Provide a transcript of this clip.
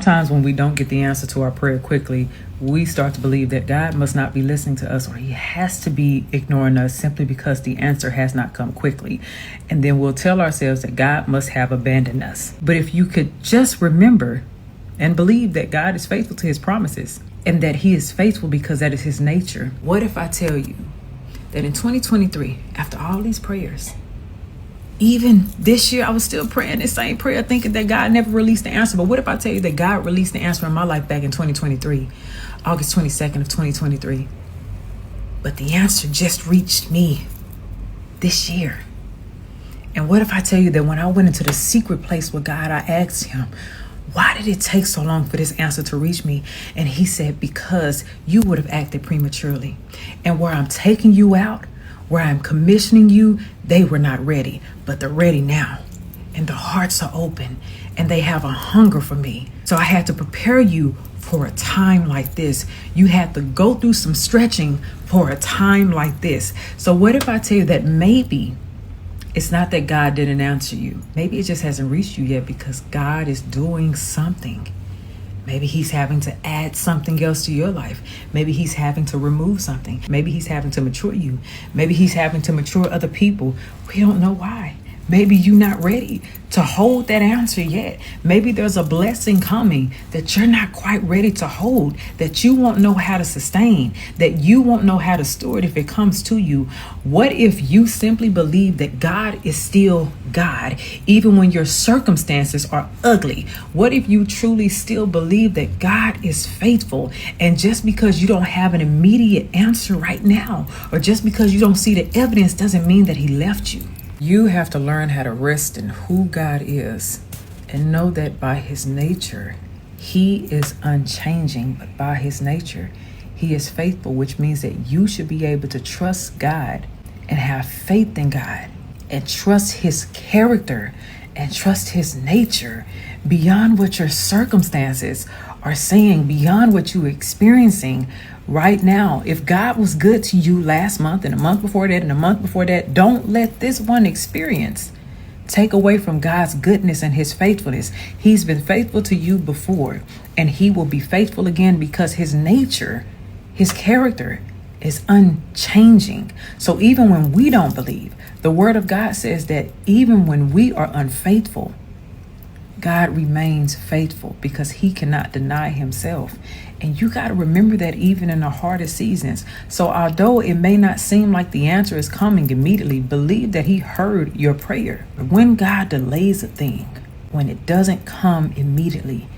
Sometimes when we don't get the answer to our prayer quickly, we start to believe that God must not be listening to us, or he has to be ignoring us simply because the answer has not come quickly. And then we'll tell ourselves that God must have abandoned us. But if you could just remember and believe that God is faithful to his promises, and that he is faithful because that is his nature. What if I tell you that in 2023, after all these prayers, even this year, I was still praying the same prayer, thinking that God never released the answer. But what if I tell you that God released the answer in my life back in 2023, August 22nd of 2023? But the answer just reached me this year. And what if I tell you that when I went into the secret place with God, I asked him, why did it take so long for this answer to reach me? And he said, because you would have acted prematurely. And where I'm taking you out, where I'm commissioning you, they were not ready, but they're ready now. And the hearts are open and they have a hunger for me. So I had to prepare you for a time like this. You had to go through some stretching for a time like this. So what if I tell you that maybe it's not that God didn't answer you. Maybe it just hasn't reached you yet because God is doing something. Maybe he's having to add something else to your life. Maybe he's having to remove something. Maybe he's having to mature you. Maybe he's having to mature other people. We don't know why. Maybe you're not ready to hold that answer yet. Maybe there's a blessing coming that you're not quite ready to hold, that you won't know how to sustain, that you won't know how to store it if it comes to you. What if you simply believe that God is still God, even when your circumstances are ugly? What if you truly still believe that God is faithful, and just because you don't have an immediate answer right now, or just because you don't see the evidence, doesn't mean that he left you? You have to learn how to rest in who God is and know that by his nature, he is unchanging, but by his nature, he is faithful, which means that you should be able to trust God and have faith in God and trust his character and trust his nature beyond what your circumstances are saying, beyond what you're experiencing right now. If God was good to you last month and a month before that and a month before that, don't let this one experience take away from God's goodness and his faithfulness. He's been faithful to you before, and he will be faithful again because his nature, his character is unchanging. So even when we don't believe, the word of God says that even when we are unfaithful, God remains faithful because he cannot deny himself. And you got to remember that even in the hardest seasons. So although it may not seem like the answer is coming immediately, believe that he heard your prayer. When God delays a thing, when it doesn't come immediately,